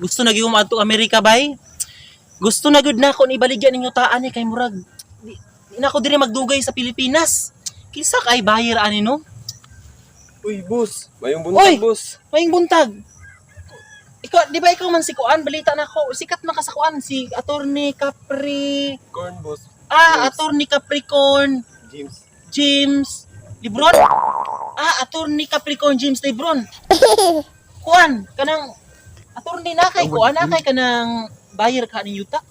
Gusto na gyud mo adto Amerika bay. Gusto na gyud nako ni baligyan ninyo taan ni kay murag di na ako diri magdugay sa Pilipinas. Kinsa kay bayar ani no? Uy, boss. Mayong buntag, Uy! boss. Maing buntag. Ikaw, di ba ikaw man si Kuan? Balita na ko. Sikat man ka sa Kuan. Si Attorney Capri... Corn, boss. Attorney Capricorn James. James Lebron? Attorney Capricorn James Lebron. Kuan, kanang... Attorney na kay Kuan, na kay kanang bayar ka ni yuta.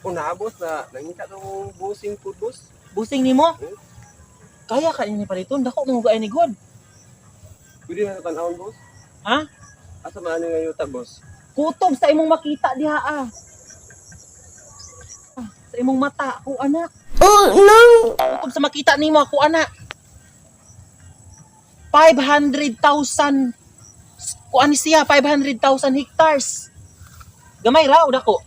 Na, boss, na nangita ng bossing food, boss. Busing ni mo. Kaya ka ni paliton. Dako mo gay ni God. Pwede na tanawon, boss. Ha? Asa man nga yuta, boss? Kutob sa imong makita diha sa imong mata, ako anak. Oh no! Kutob sa makita nimo, ako anak. 500,000 kuan siya, 500,000 hectares. Gamay ra o dako?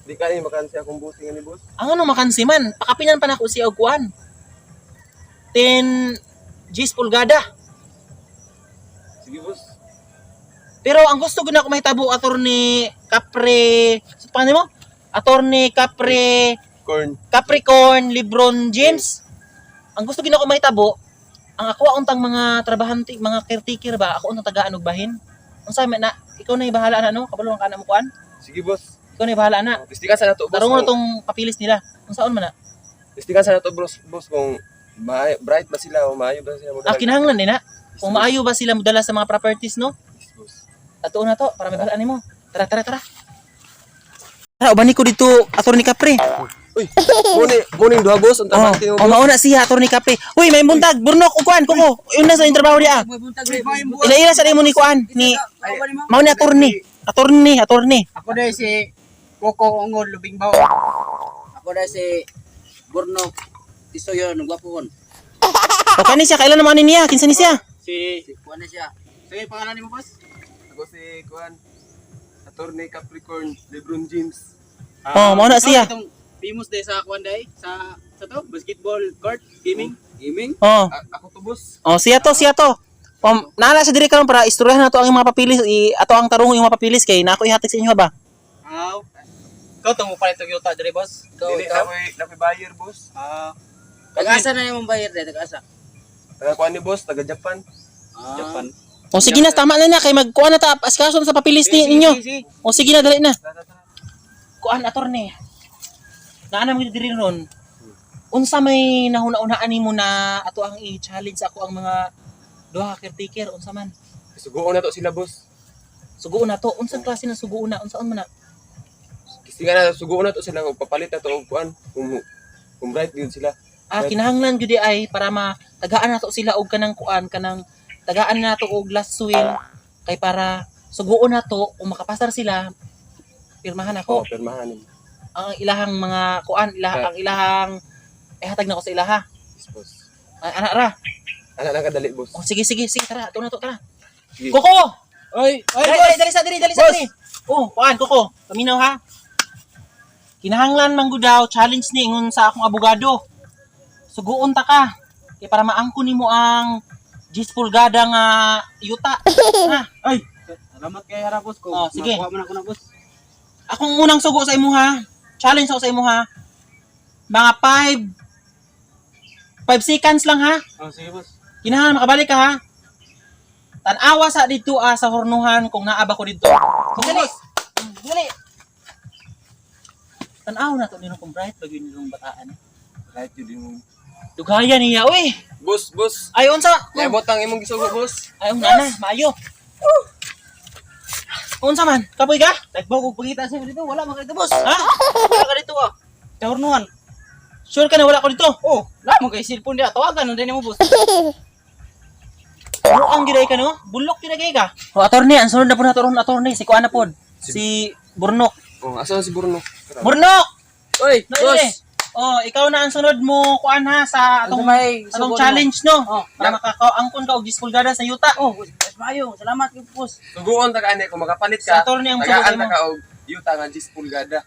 Di ka ni makansi akong bossing ni, boss. Ang ano makansi man, pakapinan pa nako siya og kuan. 10 G's pulgada. Sige, boss. Pero ang gusto ko na ako mahitabo, Attorney Capri, paano mo? Attorney Capri, Corn. Capricorn, Lebron James. Ang gusto ko na ako mahitabo, ang ako untang mga trabahante, mga caretaker ba, ako untang tagaan og bahin. Ang sabi na, ikaw na ibahala na no, kabalo ka na mo kuan. Sige, boss. Ikaw na ibahala na. Tistikan sa nato, boss. Tarong mo tong papilis nila. Ang saon man na? Tistikan sa nato, boss, kung bright ba sila o maayo ba sila mo. Kinahanglan din na. Kung maayo ba sila modala sa mga properties no? Yes, boss. Ato na to, para may bahalaan nimo. Tara. Tara, ubani ko dito, Attorney Capri. Uy, morning duha, boss. Ang tabang tinong, boss. Mauna siya, Attorney Capri. Uy, may buntag, burnok, kuan, kuko. Yun na sa yung trabaho niya. Ila sa mo ni kuan, ni mao ni attorney. Ako dahil si Coco Ungol Lubingbaw. Ako dahil si Burno Tisoyo Nugwapuhon. O kani siya, kailan naman niya? Kinsa ni siya? Si Kuan na siya. Sige, pangalan mo, boss? Ako si Kuan. Attorney Capricorn, Lebron James. Mauna siya. Itong famous day sa Kuan day sa to basketball court gaming. Ako to, boss. Siya to. Naala sa diri karon para istoryahan nato ang mga papilis, ato ang tarong yung mga papilis kay nako ihatag sa inyo ba? Ikaw to mo pala itong yuta diri, boss. Dili na buyer, boss. Taga-asa na yung bayar dahil, taga-asa. Taga Kuan ni boss, taga Japan. Japan. Sige na, tama na kay magkuan na ta, askaso na sa papilis ninyo. Sige na, dali na. Kuan attorney. Naana mo diri ron. Unsa may nahuna-unaan nimo na ato ang i-challenge ako ang mga duha ka caretaker unsa man? Suguon na to sila, boss. Suguon na to. Unsang klase ng suguon na? Unsaon man na? Kasi nga na suguon na to sila kung papalit na to og Kuan. Kung bright din sila. Kinahanglan gyud ay para matagaan nato sila og kanang kuan, kanang tagaan nato og last will kay para suguon nato kung makapasar sila pirmahan ako. Pirmahan nimo. Ang ilahang mga kuan, ang ilahang hatag na ko sa ilaha. Yes, boss. Ana ra. Ana lang kadali, boss. Sige, tara, to na to, tara. Sige. Koko. Oy, Dali sa diri. Kuan, Koko. Paminaw ha. Kinahanglan man gud daw challenge ni ingon sa akong abogado. Suguon ta ka. Kay para maangko nimo ang 10 pulgada nga yuta. Ha? Ay, salamat kay Hara, boss ko. Sige. Makuha man ako na, boss. Akong unang sugo sa imo ha. Challenge ako sa imo ha. Mga 5 seconds lang ha. Sige, boss. Kinahanglan makabalik ka ha. Tan-awa sa dito sa hornuhan kung naaba ko dito. Dali. Tan-aw na to nino kung bright bagyo nilong bataan. Right yun din. Dugaya niya, uy. Boss. Ay unsa? Naabot ang imong gisugo, boss. Ay una na, maayo. Unsa man? Kapoy ka? Tagbaw ko pagkita sa dito, wala man dito, boss. Ha? Wala ka dito ah. Kahornuhan. Sure ka na wala ko dito? Wala mo kay cellphone dia, tawagan na din mo, boss. Ang giray ka no? Bulok ginagay ka. Attorney, ang sunod na po na attorney. Si Kuana pod. Si Burnok. Asa si Bruno? Burnok! Oy, boss. Ikaw na ang sunod mo kuan ha sa atong challenge no. Para makakaangkon ka og 10 pulgada sa yuta. Mayo, salamat kay boss. Suguon ta kani kung makapalit Sa ka. attorney ang tagaan sugo ta ka og yuta nga 10 pulgada.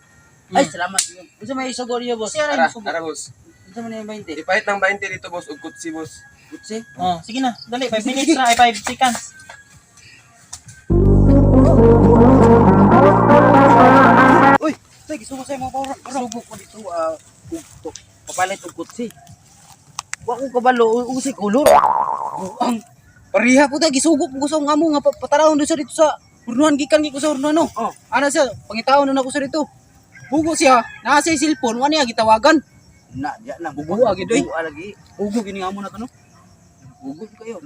Ay, salamat. Unsa may sugo niyo, boss? Siya rin sugo. Ara, boss. Unsa man yung 20? Ipahit ng 20 dito, boss, ug kutsi, boss. Kutsi? Sige na, dali 5 minutes na ay 5 seconds. Tay gisugo sa mga pawra. Sugo ko dito ugto. Papalit og kutsi. Wa ko kabalo usik ulor. Ang pariha ko ta gisugo ko gusto nga mo nga patarahon do sa dito sa urnuhan gikan gi ko sa urnuhan no. Oh, ana siya pangitawon na ako sa dito. Bugo siya, naa sa cellphone wa niya gitawagan. Na, diya na bugo agi doy. Bugo lagi. Bugo gini nga mo na to no. Bugo kayo.